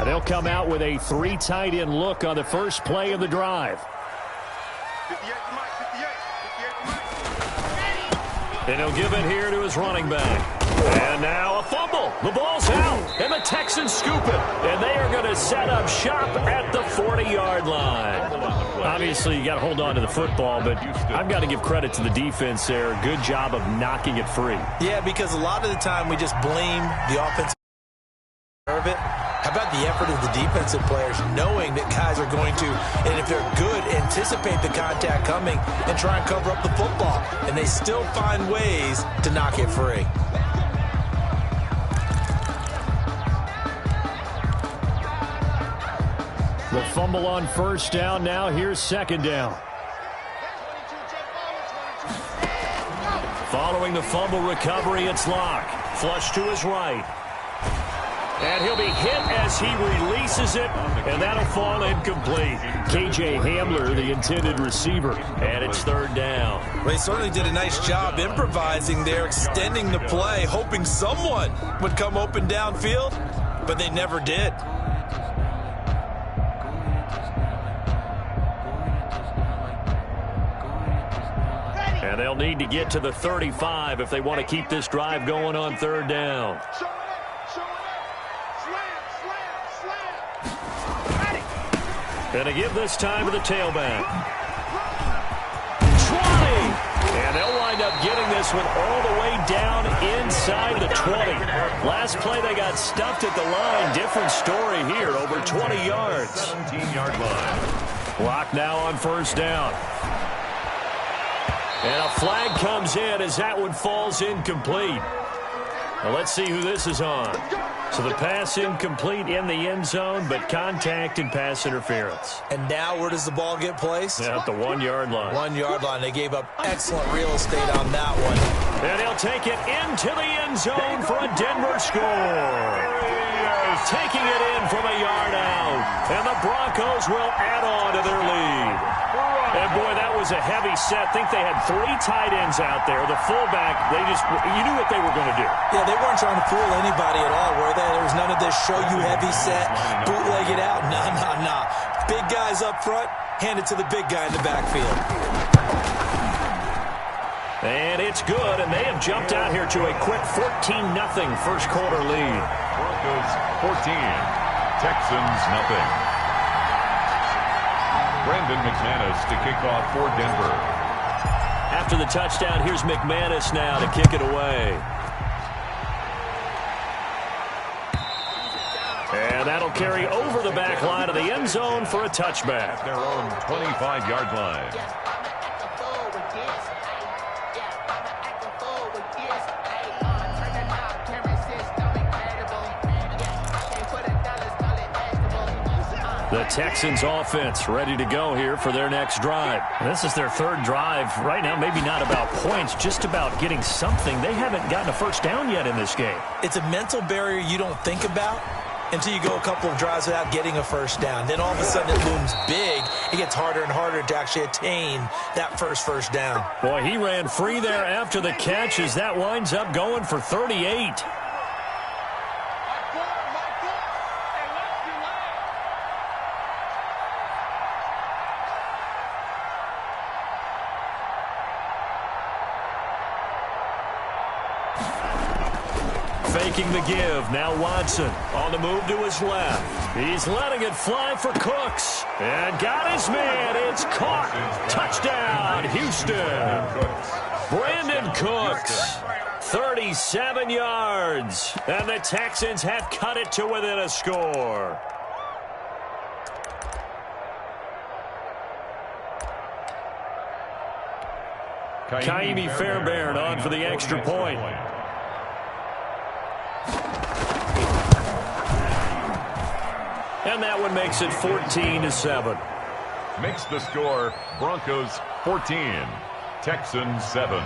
And they'll come out with a 3 tight end look on the first play of the drive. 58 to Mike, 58. And he'll give it here to his running back. And now a fumble. The ball's out. And the Texans scoop it. And they are going to set up shop at the 40-yard line. Obviously, you got to hold on to the football, but I've got to give credit to the defense there. Good job of knocking it free. Yeah, because a lot of the time we just blame the offensive of it. How about the effort of the defensive players knowing that guys are going to, and if they're good, anticipate the contact coming and try and cover up the football. And they still find ways to knock it free. The fumble on first down. Now here's second down. Following the fumble recovery, it's Locke. Flush to his right. And he'll be hit as he releases it, and that'll fall incomplete. K.J. Hamler, the intended receiver, and it's third down. Well, he certainly did a nice job improvising there, extending the play, hoping someone would come open downfield, but they never did. And they'll need to get to the 35 if they want to keep this drive going on third down. And to give this time to the tailback. 20! And they'll wind up getting this one all the way down inside the 20. Last play they got stuffed at the line. Different story here, over 20 yards. 17-yard line. Lock now on first down. And a flag comes in as that one falls incomplete. Now let's see who this is on. So the pass incomplete in the end zone, but contact and pass interference. And now where does the ball get placed? At the 1-yard line. 1-yard line. They gave up excellent real estate on that one. And he'll take it into the end zone for a Denver score. Taking it in from a yard out. And the Broncos will add on to their lead. And, boy, that was a heavy set. I think they had 3 tight ends out there. The fullback, you knew what they were going to do. Yeah, they weren't trying to fool anybody at all, were they? There was none of this show you heavy set, bootleg it out. Nah. Big guys up front, hand it to the big guy in the backfield. And it's good, and they have jumped out here to a quick 14-0 first quarter lead. Broncos 14, Texans nothing. Brandon McManus to kick off for Denver. After the touchdown, here's McManus now to kick it away. And that'll carry over the back line of the end zone for a touchback. Their own 25-yard line. The Texans offense ready to go here for their next drive. This is their third drive. Right now, maybe not about points, just about getting something. They haven't gotten a first down yet in this game. It's a mental barrier you don't think about until you go a couple of drives without getting a first down. Then all of a sudden it looms big. It gets harder and harder to actually attain that first down. Boy, he ran free there after the catch as that winds up going for 38. Faking the give. Now Watson on the move to his left. He's letting it fly for Cooks. And got his man. It's caught. Touchdown, Houston. Brandon Cooks. 37 yards. And the Texans have cut it to within a score. Kaimi Fairbairn on for the extra point. And that one makes it 14-7. Makes the score Broncos 14, Texans 7.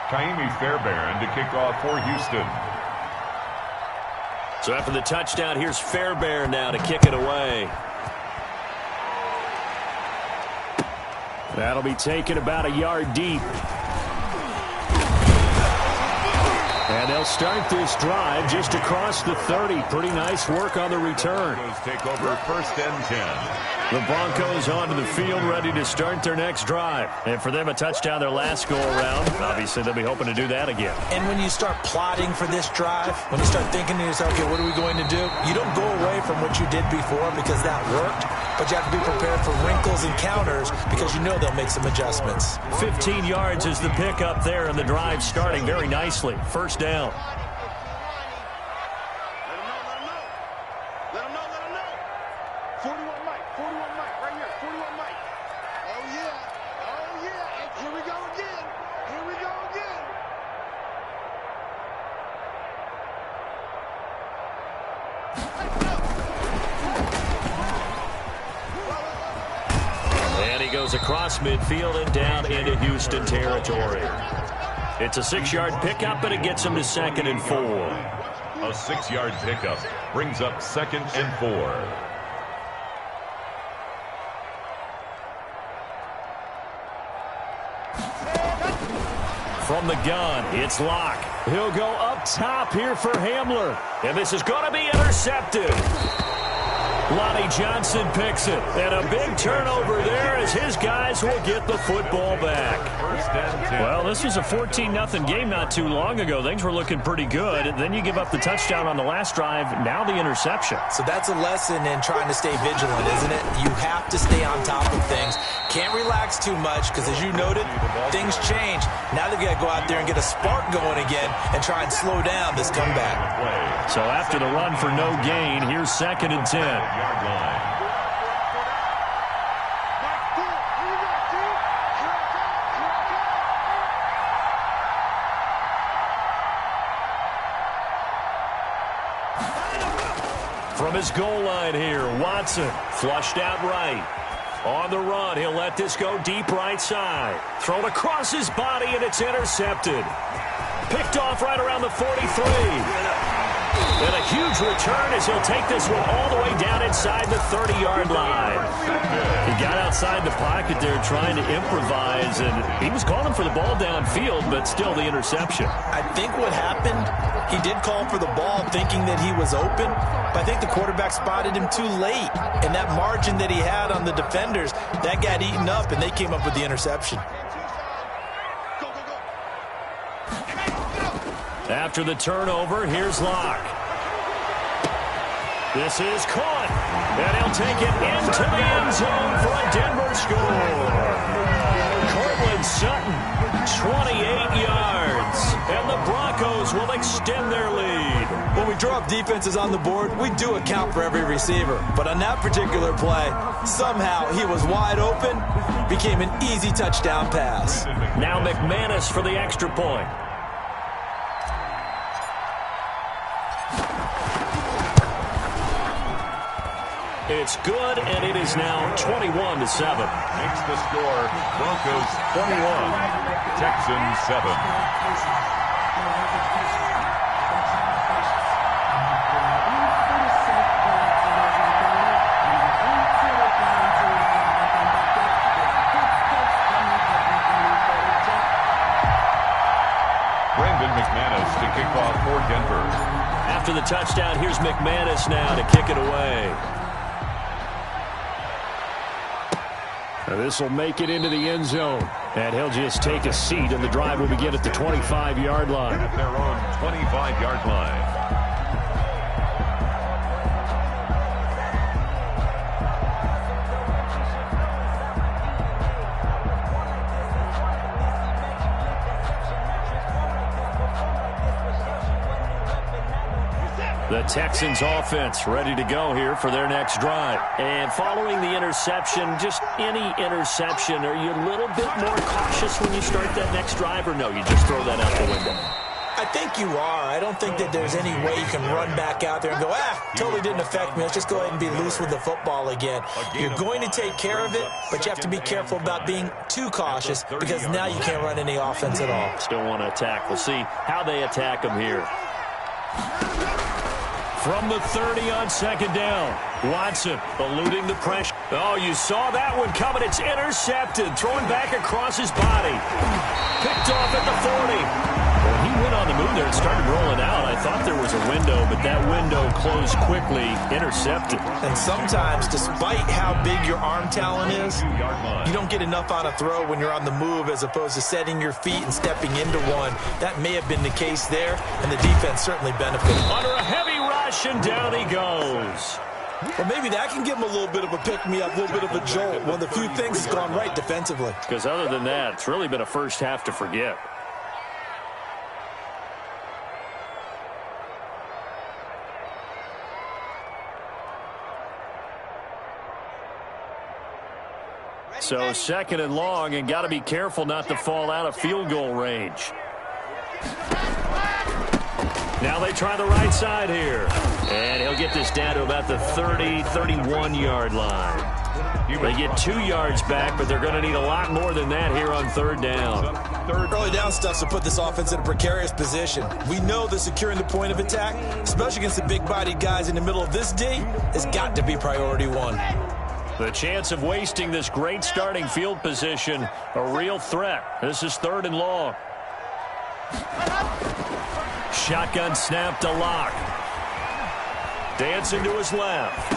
Kaimi Fairbairn to kick off for Houston. So after the touchdown, here's Fairbairn now to kick it away. That'll be taken about a yard deep. And they'll start this drive just across the 30. Pretty nice work on the return. Take over 1st and 10. The Broncos onto the field, ready to start their next drive. And for them, a touchdown their last go-around. Obviously, they'll be hoping to do that again. And when you start plotting for this drive, when you start thinking to yourself, okay, what are we going to do? You don't go away from what you did before because that worked, but you have to be prepared for wrinkles and counters because you know they'll make some adjustments. 15 yards is the pickup there, and the drive starting very nicely. First down. Let him know. 41 Mike, right here, 41 Mike. Oh, yeah. Here we go again. And he goes across midfield and down into Houston territory. It's a 6-yard pickup, and it gets him to 2nd and 4. A 6-yard pickup brings up 2nd and 4. From the gun, it's Locke. He'll go up top here for Hamler. And this is going to be intercepted. Lonnie Johnson picks it. And a big turnover there as his guys will get the football back. Well, this was a 14-0 game not too long ago. Things were looking pretty good. And then you give up the touchdown on the last drive. Now the interception. So that's a lesson in trying to stay vigilant, isn't it? You have to stay on top of things. Can't relax too much because, as you noted, things change. Now they've got to go out there and get a spark going again and try and slow down this comeback. So after the run for no gain, here's 2nd and 10. Yard line. From his goal line here, Watson flushed out right. On the run, he'll let this go deep right side. Thrown across his body, and it's intercepted. Picked off right around the 43. And a huge return as he'll take this one all the way down inside the 30-yard line. He got outside the pocket there trying to improvise, and he was calling for the ball downfield, but still the interception. I think what happened, he did call for the ball thinking that he was open, but I think the quarterback spotted him too late. And that margin that he had on the defenders, that got eaten up, and they came up with the interception. After the turnover, here's Locke. This is caught, and he'll take it into the end zone for a Denver score. Cortland Sutton, 28 yards, and the Broncos will extend their lead. When we draw up defenses on the board, we do account for every receiver. But on that particular play, somehow he was wide open, became an easy touchdown pass. Now McManus for the extra point. It's good, and it is now 21-7. Makes the score Broncos 21, Texans 7. Brandon McManus to kick off for Denver. After the touchdown, here's McManus now to kick it away. This will make it into the end zone. And he'll just take a seat, and the drive will begin at the 25-yard line. At their own 25-yard line. The Texans offense ready to go here for their next drive. And following the interception, just any interception, are you a little bit more cautious when you start that next drive, or no, you just throw that out the window? I think you are. I don't think that there's any way you can run back out there and go, totally didn't affect me. Let's just go ahead and be loose with the football again. You're going to take care of it, but you have to be careful about being too cautious because now you can't run any offense at all. Still want to attack. We'll see how they attack them here. From the 30 on second down, Watson eluding the pressure. Oh, you saw that one coming. It's intercepted. Throwing back across his body. Picked off at the 40. he went on the move there and started rolling out, I thought there was a window, but that window closed quickly, intercepted. And sometimes, despite how big your arm talent is, you don't get enough on a throw when you're on the move as opposed to setting your feet and stepping into one. That may have been the case there, and the defense certainly benefited. Under a heavy rush, and down he goes. Well, maybe that can give him a little bit of a pick-me-up, a little bit of a jolt. One of the few things that's gone right defensively. Because other than that, it's really been a first half to forget. So second and long, and got to be careful not to fall out of field goal range. Now they try the right side here. And he'll get this down to about the 30, 31-yard line. They get 2 yards back, but they're going to need a lot more than that here on third down. Early down stuff to put this offense in a precarious position. We know that securing the point of attack, especially against the big-bodied guys in the middle of this D, has got to be priority one. The chance of wasting this great starting field position, a real threat. This is third and long. Shotgun snap to Locke. Dancing to his left.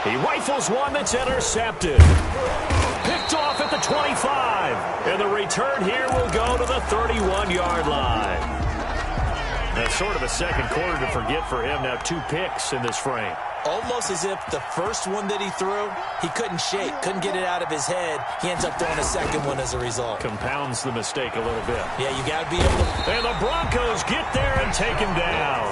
He rifles one that's intercepted. Picked off at the 25. And the return here will go to the 31-yard line. That's sort of a second quarter to forget for him. Now 2 picks in this frame. Almost as if the first one that he threw, he couldn't shake, couldn't get it out of his head. He ends up throwing a second one as a result. Compounds the mistake a little bit. Yeah, you got to be able to. And the Broncos get there and take him down.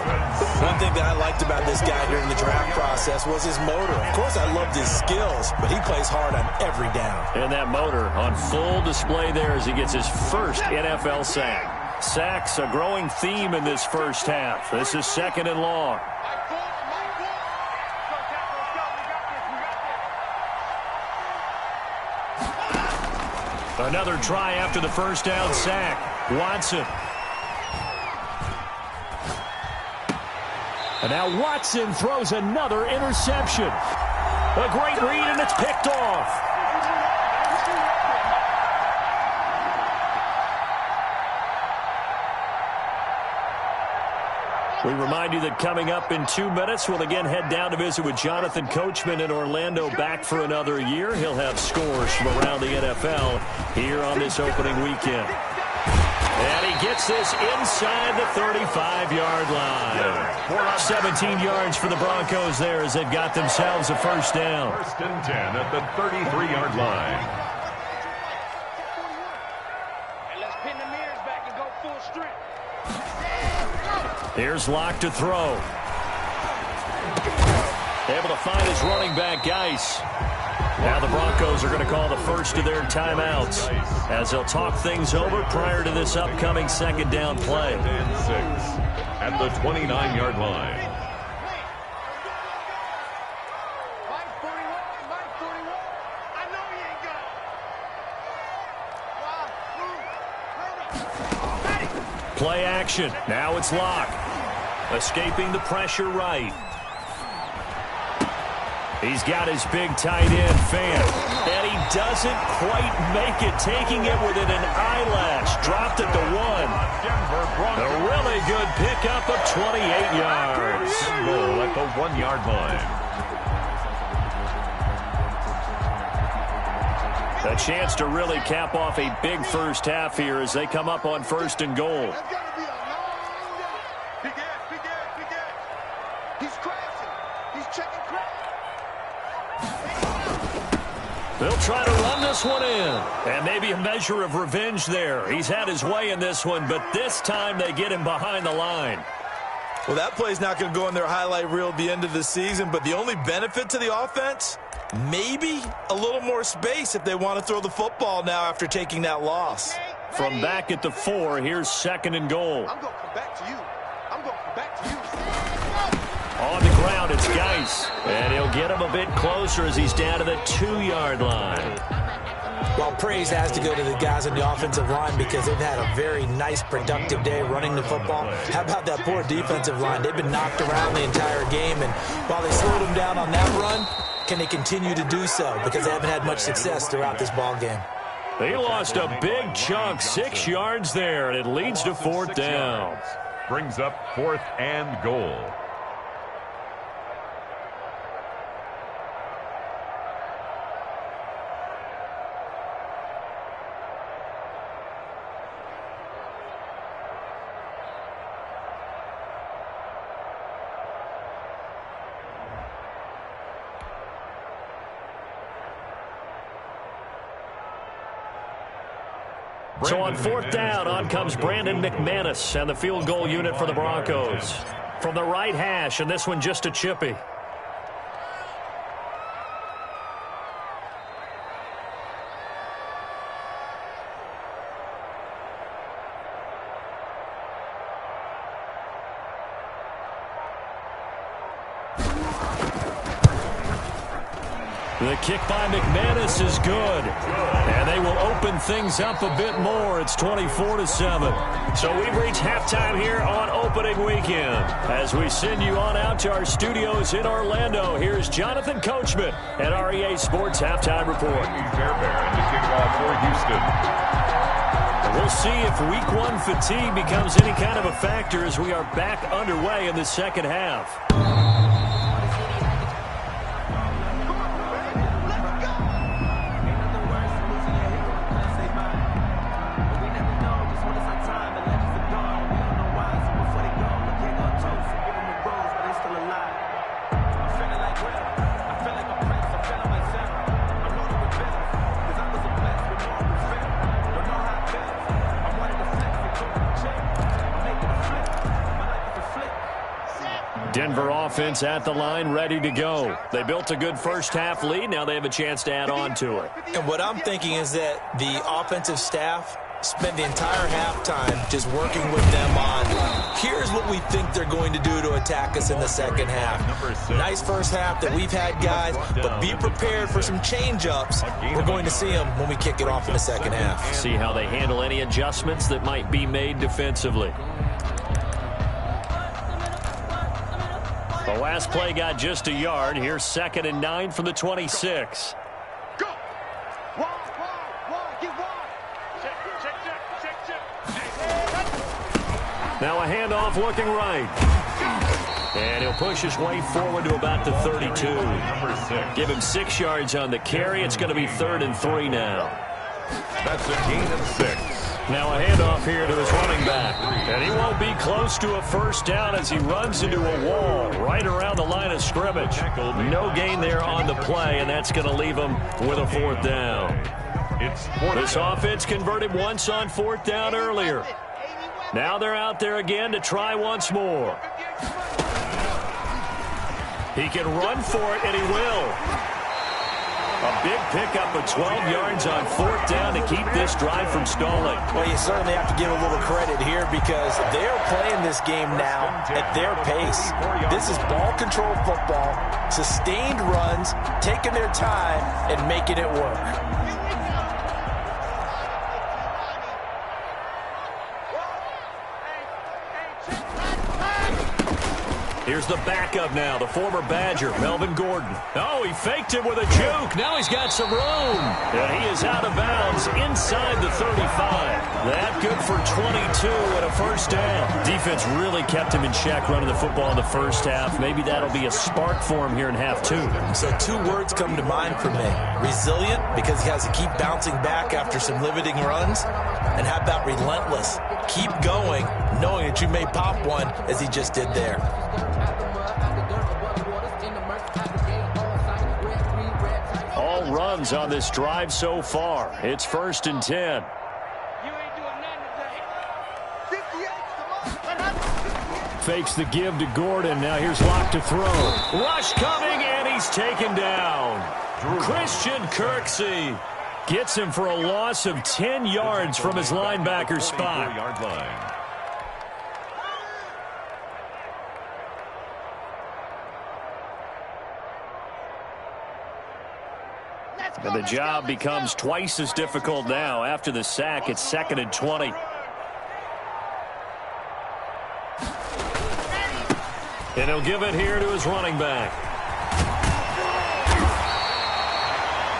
One thing that I liked about this guy during the draft process was his motor. Of course, I loved his skills, but he plays hard on every down. And that motor on full display there as he gets his first NFL sack. Sacks a growing theme in this first half. This is second and long. Another try after the first down sack. Watson. And now Watson throws another interception. A great read, and it's picked off. We remind you that coming up in 2 minutes, we'll again head down to visit with Jonathan Coachman in Orlando, back for another year. He'll have scores from around the NFL here on this opening weekend. And he gets this inside the 35-yard line. 17 yards for the Broncos there as they've got themselves a first down. First and 10 at the 33-yard line. And let's pin the mirrors back and go full strength. Here's Locke to throw. Able to find his running back, Geis. Now the Broncos are going to call the first of their timeouts as they'll talk things over prior to this upcoming second down play. And 6 at the 29-yard line. Mike 41, Mike 41. I know he ain't got it. Play action. Now it's Locke. Escaping the pressure right. He's got his big tight end, Fant. And he doesn't quite make it, taking it within an eyelash. Dropped it to 1. A really good pickup of 28 yards. Goal at the 1-yard line. A chance to really cap off a big first half here as they come up on first and goal. That's got to be a long day. Big ass. He's crashing. He's checking crack. They'll try to run this one in. And maybe a measure of revenge there. He's had his way in this one, but this time they get him behind the line. Well, that play's not going to go in their highlight reel at the end of the season, but the only benefit to the offense, maybe a little more space if they want to throw the football now after taking that loss. From back at the 4, here's second and goal. I'm going to come back to you. I'm going to come back to you. On the ground, it's Geis. And he'll get him a bit closer as he's down to the 2-yard line. Well, praise has to go to the guys on the offensive line because they've had a very nice, productive day running the football. How about that poor defensive line? They've been knocked around the entire game, and while they slowed them down on that run, can they continue to do so? Because they haven't had much success throughout this ball game. He lost a big chunk, 6 yards there, and it leads to 4th down. Brings up 4th and goal. So on 4th down, on comes Brandon McManus and the field goal unit for the Broncos. From the right hash, and this one just a chippy. The kick by McManus is good. And they will open things up a bit more. It's 24-7. So we've reached halftime here on opening weekend. As we send you on out to our studios in Orlando, here's Jonathan Coachman at REA Sports Halftime Report. Fairbairn to kick off for Houston. We'll see if week 1 fatigue becomes any kind of a factor as we are back underway in the second half. Denver offense at the line, ready to go. They built a good first-half lead. Now they have a chance to add on to it. And what I'm thinking is that the offensive staff spent the entire halftime just working with them on, here's what we think they're going to do to attack us in the second half. Nice first half that we've had, guys, but be prepared for some change-ups. We're going to see them when we kick it off in the second half. See how they handle any adjustments that might be made defensively. The last play got just a yard. Here's 2nd and 9 from the 26. Go! Wide, get wide. Check. Now a handoff looking right. And he'll push his way forward to about the 32. Number 6. Give him 6 yards on the carry. It's going to be 3rd and 3 now. That's a gain of 6. Now a handoff here to his running back. And he won't be close to a first down as he runs into a wall right around the line of scrimmage. No gain there on the play, and that's going to leave him with a 4th down. This offense converted once on 4th down earlier. Now they're out there again to try once more. He can run for it, and he will. A big pickup of 12 yards on 4th down to keep this drive from stalling. Well, you certainly have to give a little credit here because they're playing this game now at their pace. This is ball control football, sustained runs, taking their time, and making it work. Here's the backup now, the former Badger, Melvin Gordon. Oh, he faked it with a juke. Now he's got some room. And he is out of bounds inside the 35. That good for 22 and a first down. Defense really kept him in check running the football in the first half. Maybe that'll be a spark for him here in half 2. So 2 words come to mind for me. Resilient, because he has to keep bouncing back after some limiting runs. And how about relentless? Keep going, knowing that you may pop one as he just did there. All runs on this drive so far. It's 1st and 10. You ain't doing nothing today. 58, Fakes the give to Gordon. Now here's Locke to throw. Rush coming, and he's taken down. Christian Kirksey gets him for a loss of 10 yards from his linebacker spot. And the job becomes twice as difficult now. After the sack, it's 2nd and 20. And he'll give it here to his running back.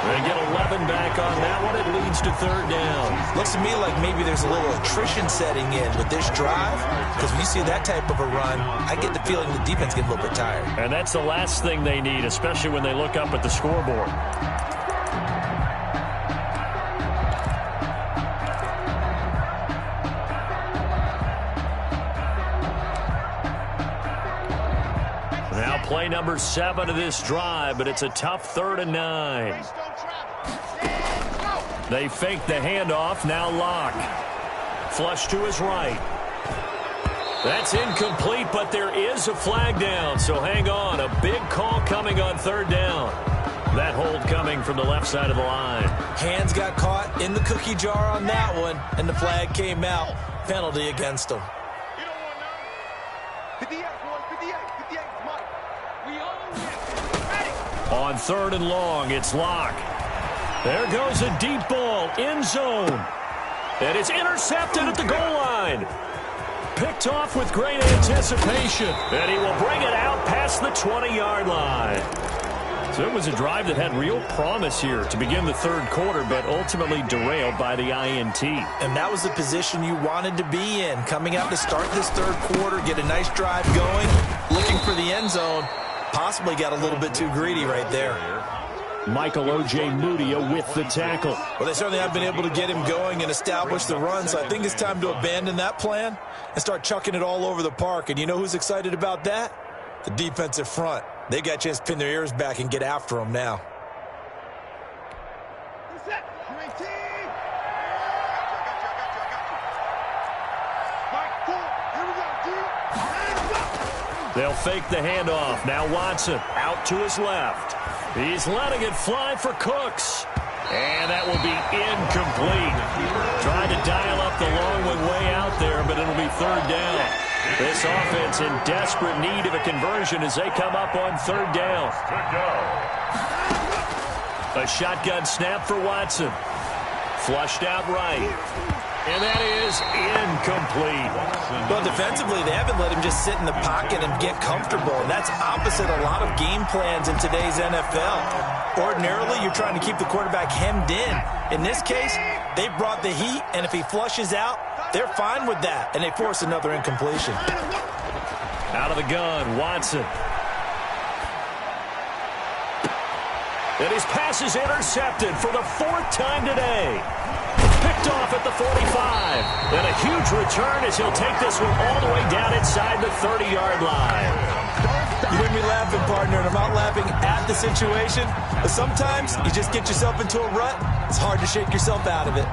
They get 11 back on that one. It leads to third down. Looks to me like maybe there's a little attrition setting in with this drive, because when you see that type of a run, I get the feeling the defense gets a little bit tired. And that's the last thing they need, especially when they look up at the scoreboard. Now play number 7 of this drive, but it's a tough 3rd and 9. They fake the handoff. Now Locke. Flush to his right. That's incomplete, but there is a flag down, so hang on. A big call coming on 3rd down. That hold coming from the left side of the line. Hands got caught in the cookie jar on that one, and the flag came out. Penalty against him. You don't want none. 58, boys. 58. 58. Mike. We own it. Ready. On 3rd and long, it's Locke. There goes a deep ball, end zone. And it's intercepted at the goal line. Picked off with great anticipation. And he will bring it out past the 20-yard line. So it was a drive that had real promise here to begin the 3rd quarter, but ultimately derailed by the INT. And that was the position you wanted to be in. Coming out to start this 3rd quarter, get a nice drive going, looking for the end zone. Possibly got a little bit too greedy right there. Michael O.J. Mudia with the tackle. Well, they certainly have been able to get him going and establish the run, so I think it's time to abandon that plan and start chucking it all over the park. And you know who's excited about that? The defensive front. They got a chance to pin their ears back and get after him now. They'll fake the handoff. Now Watson out to his left. He's letting it fly for Cooks. And that will be incomplete. Trying to dial up the long one way out there, but it'll be 3rd down. This offense in desperate need of a conversion as they come up on 3rd down. A shotgun snap for Watson. Flushed out right. And that is incomplete. Well, defensively, they haven't let him just sit in the pocket and get comfortable. And that's opposite a lot of game plans in today's NFL. Ordinarily, you're trying to keep the quarterback hemmed in. In this case, they brought the heat, and if he flushes out, they're fine with that. And they force another incompletion. Out of the gun, Watson. And his pass is intercepted for the 4th time today. Picked off at the 45. And a huge return as he'll take this one all the way down inside the 30-yard line. You hear me laughing, partner, and I'm not laughing at the situation. But sometimes you just get yourself into a rut. It's hard to shake yourself out of it.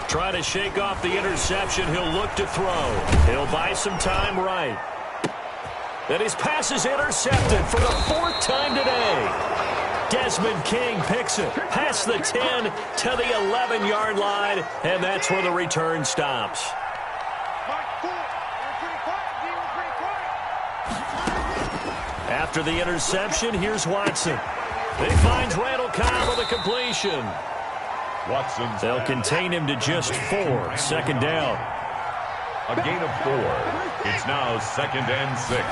Try to shake off the interception. He'll look to throw. He'll buy some time right. And his pass is intercepted for the 4th time today. Desmond King picks it past the 10 to the 11-yard line, and that's where the return stops. After the interception, here's Watson. He finds Randall Cobb with a completion. Watson's They'll contain him to just 4. 2nd down. A gain of 4. It's now 2nd and 6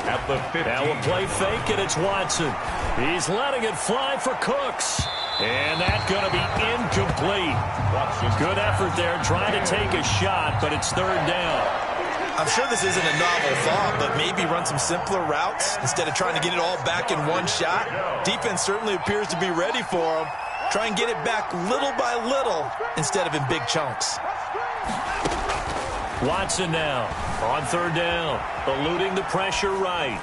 at the 15. Now a play fake, and it's Watson. He's letting it fly for Cooks. And that's going to be incomplete. Watson's Good effort there trying to take a shot, but it's 3rd down. I'm sure this isn't a novel thought, but maybe run some simpler routes instead of trying to get it all back in one shot. Defense certainly appears to be ready for him. Try and get it back little by little instead of in big chunks. Watson now on 3rd down, eluding the pressure right.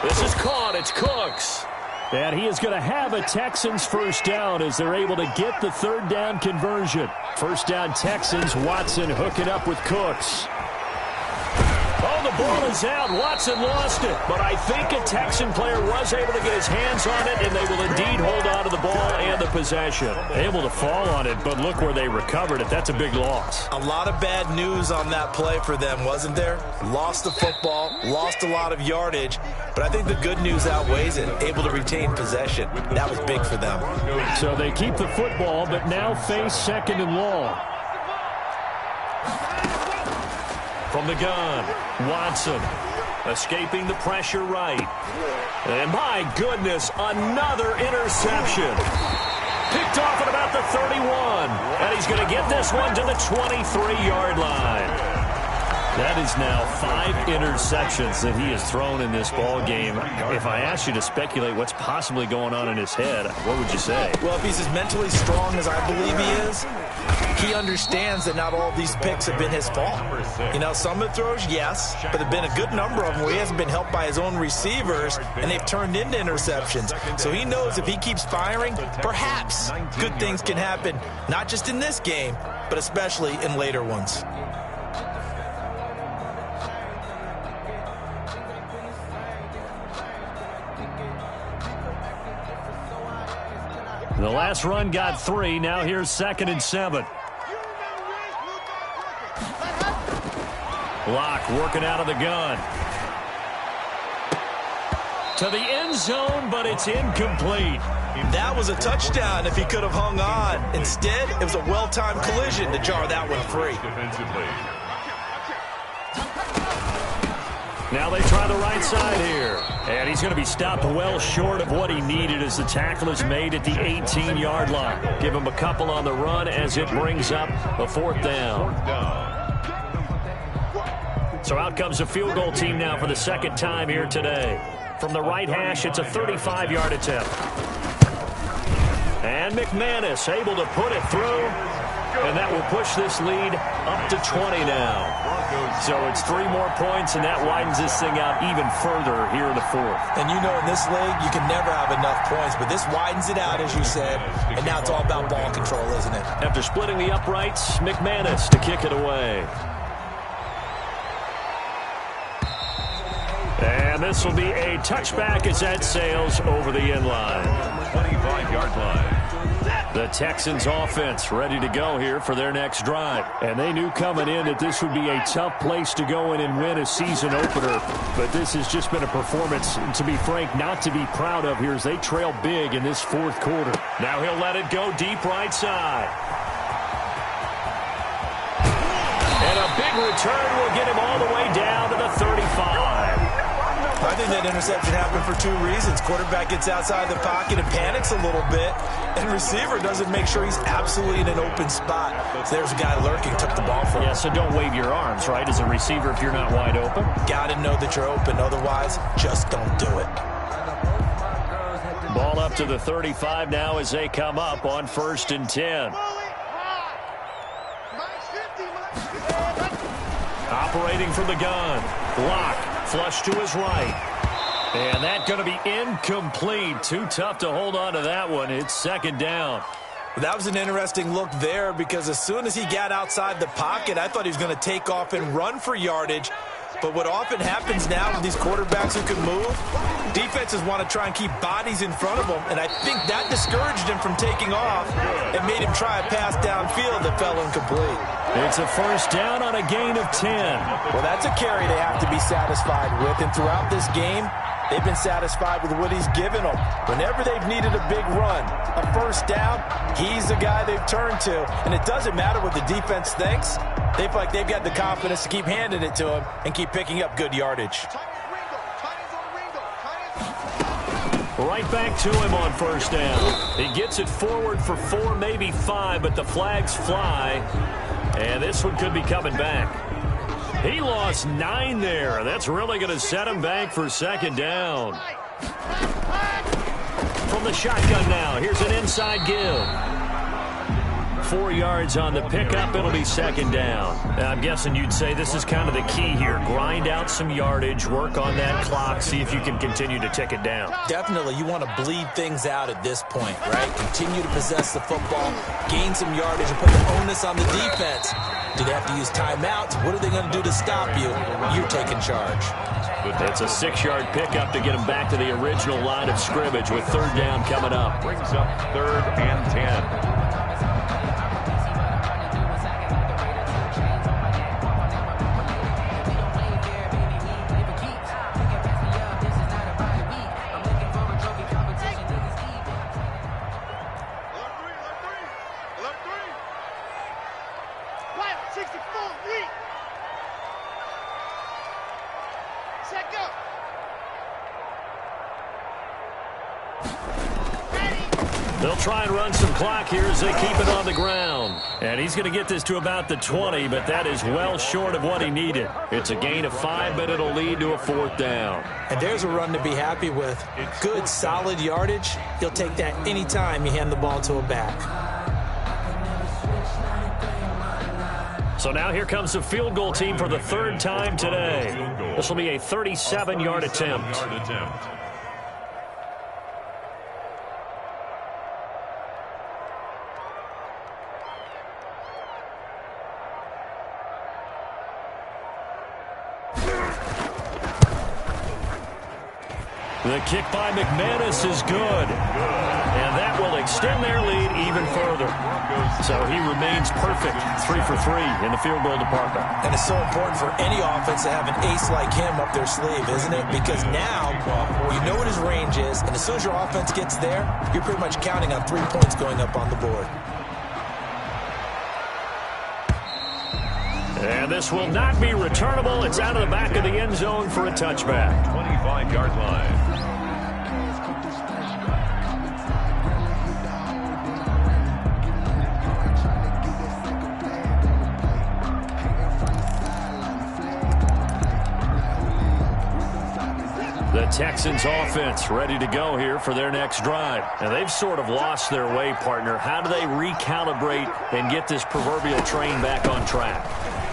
This is caught. It's Cooks. And he is going to have a Texans 1st down as they're able to get the 3rd down conversion. 1st down Texans, Watson hooking up with Cooks. Oh, the ball is out. Watson lost it. But I think a Texan player was able to get his hands on it, and they will indeed hold on to the ball and the possession. Able to fall on it, but look where they recovered it. That's a big loss. A lot of bad news on that play for them, wasn't there? Lost the football, lost a lot of yardage, but I think the good news outweighs it. Able to retain possession. That was big for them. So they keep the football, but now face 2nd and long. From the gun, Watson escaping the pressure right. And my goodness, another interception. Picked off at about the 31. And he's going to get this one to the 23-yard line. That is now 5 interceptions that he has thrown in this ball game. If I asked you to speculate what's possibly going on in his head, what would you say? Well, if he's as mentally strong as I believe he is, he understands that not all of these picks have been his fault. You know, some of the throws, yes, but there have been a good number of them where he hasn't been helped by his own receivers, and they've turned into interceptions. So he knows if he keeps firing, perhaps good things can happen, not just in this game, but especially in later ones. The last run got 3. Now here's 2nd and 7. Locke working out of the gun. To the end zone, but it's incomplete. That was a touchdown if he could have hung on. Instead, it was a well-timed collision to jar that one free. Now they try the right side here. And he's going to be stopped well short of what he needed as the tackle is made at the 18-yard line. Give him a couple on the run as it brings up a 4th down. So out comes a field goal team now for the 2nd time here today. From the right hash, it's a 35-yard attempt. And McManus able to put it through. And that will push this lead up to 20 now. So it's 3 more points, and that widens this thing out even further here in the 4th. And you know in this league, you can never have enough points, but this widens it out, as you said, and now it's all about ball control, isn't it? After splitting the uprights, McManus to kick it away. And this will be a touchback as that sails over the end line. 25-yard line. The Texans offense ready to go here for their next drive. And they knew coming in that this would be a tough place to go in and win a season opener. But this has just been a performance, to be frank, not to be proud of here as they trail big in this 4th quarter. Now he'll let it go deep right side. And a big return will get him all the way down to the 35. I think that interception happened for 2 reasons. Quarterback gets outside the pocket and panics a little bit, and receiver doesn't make sure he's absolutely in an open spot. So there's a guy lurking, took the ball from him. Yeah, so don't wave your arms, right, as a receiver if you're not wide open. Got to know that you're open. Otherwise, just don't do it. Ball up to the 35 now as they come up on 1st and 10. Operating from the gun. Locke. Flush to his right. And that's going to be incomplete. Too tough to hold on to that one. It's 2nd down. That was an interesting look there because as soon as he got outside the pocket, I thought he was going to take off and run for yardage. But what often happens now with these quarterbacks who can move, defenses want to try and keep bodies in front of them, and I think that discouraged him from taking off and made him try a pass downfield that fell incomplete. It's a 1st down on a gain of 10. Well, that's a carry they have to be satisfied with, and throughout this game, they've been satisfied with what he's given them. Whenever they've needed a big run, a 1st down, he's the guy they've turned to, and it doesn't matter what the defense thinks. They feel like they've got the confidence to keep handing it to him and keep picking up good yardage. Right back to him on 1st down. He gets it forward for 4, maybe 5, but the flags fly. And this one could be coming back. He lost 9 there. That's really going to set him back for 2nd down. From the shotgun now, here's an inside give. 4 yards on the pickup. It'll be second down. I'm guessing you'd say this is kind of the key here. Grind out some yardage, work on that clock, see if you can continue to tick it down. Definitely, you want to bleed things out at this point, right? Continue to possess the football, gain some yardage, and put the onus on the defense. Do they have to use timeouts? What are they going to do to stop you? You're taking charge. It's a 6-yard pickup to get them back to the original line of scrimmage with third down coming up. Brings up 3rd and 10. They'll try and run some clock here as they keep it on the ground. And he's going to get this to about the 20, but that is well short of what he needed. It's a gain of 5, but it'll lead to a 4th down. And there's a run to be happy with. Good, solid yardage. He'll take that anytime you hand the ball to a back. So now here comes the field goal team for the 3rd time today. This will be a 37-yard attempt. The kick by McManus is good. And that will extend their lead even further. So he remains perfect, 3 for 3 in the field goal department. And it's so important for any offense to have an ace like him up their sleeve, isn't it? Because now you know what his range is, and as soon as your offense gets there, you're pretty much counting on 3 points going up on the board. And this will not be returnable. It's out of the back of the end zone for a touchback. 25-yard line. The Texans offense ready to go here for their next drive. And they've sort of lost their way, partner. How do they recalibrate and get this proverbial train back on track?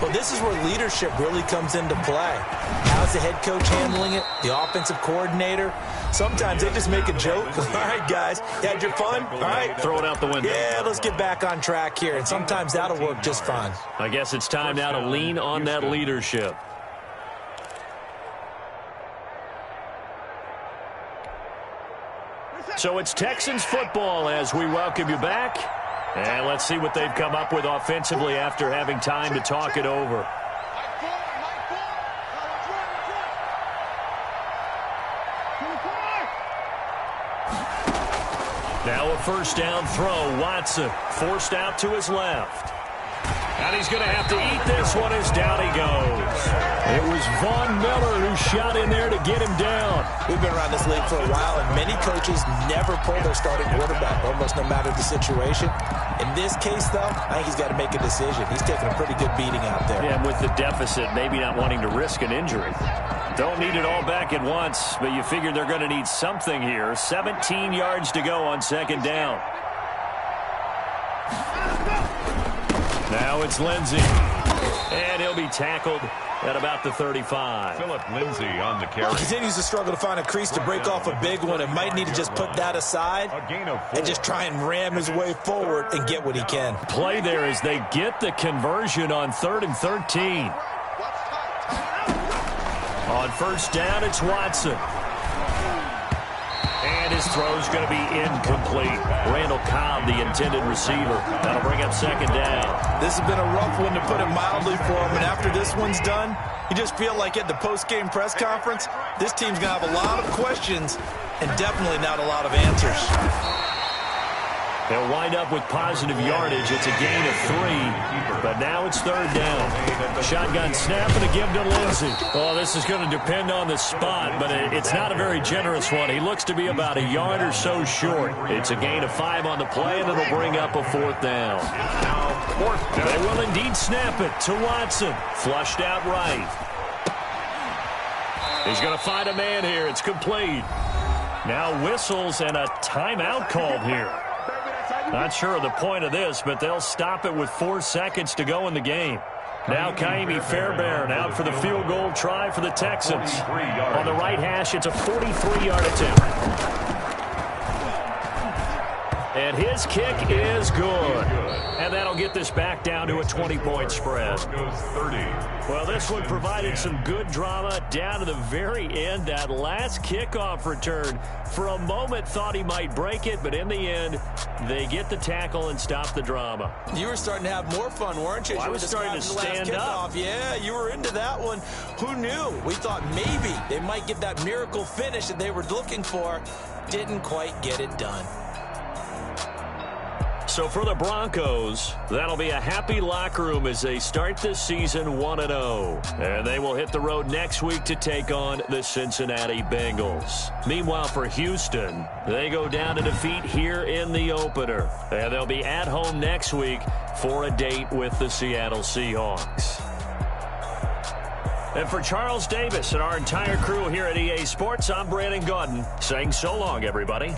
Well, this is where leadership really comes into play. How's the head coach handling it? The offensive coordinator? Sometimes they just make a joke. All right, guys, you had your fun? All right. Throw it out the window. Yeah, let's get back on track here. And sometimes that'll work just fine. I guess it's time now to lean on that leadership. So it's Texans football as we welcome you back. And let's see what they've come up with offensively after having time to talk it over. Now a first down throw. Watson forced out to his left. And he's going to have to eat this one as down he goes. It was Von Miller who shot in there to get him down. We've been around this league for a while, and many coaches never pull their starting quarterback, almost no matter the situation. In this case, though, I think he's got to make a decision. He's taking a pretty good beating out there. Yeah, and with the deficit, maybe not wanting to risk an injury. Don't need it all back at once, but you figure they're going to need something here. 17 yards to go on second down. Now it's Lindsey. And he'll be tackled at about the 35. Philip Lindsay on the carry. He continues to struggle to find a crease to break off a big one and might need to just put that aside and just try and ram his way forward and get what he can. Play there as they get the conversion on 3rd and 13. On first down, it's Watson. And his throw's going to be incomplete. Randall Cobb, the intended receiver. That'll bring up second down. This has been a rough one, to put it mildly, for him. And after this one's done, you just feel like at the post-game press conference, this team's going to have a lot of questions and definitely not a lot of answers. They'll wind up with positive yardage. It's a gain of 3, but now it's third down. Shotgun snap and a give to Lindsey. Oh, this is going to depend on the spot, but it's not a very generous one. He looks to be about a yard or so short. It's a gain of 5 on the play, and it'll bring up a 4th down. Now, 4th down. They will indeed snap it to Watson. Flushed out right. He's going to find a man here. It's complete. Now whistles and a timeout called here. Not sure of the point of this, but they'll stop it with 4 seconds to go in the game. Now Ka'imi Fairbairn out for the field goal try for the Texans. On the right hash, it's a 43-yard attempt. And his kick is good. And that'll get this back down to a 20-point spread. Well, this one provided some good drama down to the very end. That last kickoff return, for a moment, thought he might break it, but in the end, they get the tackle and stop the drama. You were starting to have more fun, weren't you? Well, I was starting to stand up. Yeah, you were into that one. Who knew? We thought maybe they might get that miracle finish that they were looking for. Didn't quite get it done. So for the Broncos, that'll be a happy locker room as they start this season 1-0. And they will hit the road next week to take on the Cincinnati Bengals. Meanwhile, for Houston, they go down to defeat here in the opener. And they'll be at home next week for a date with the Seattle Seahawks. And for Charles Davis and our entire crew here at EA Sports, I'm Brandon Gaudin saying so long, everybody.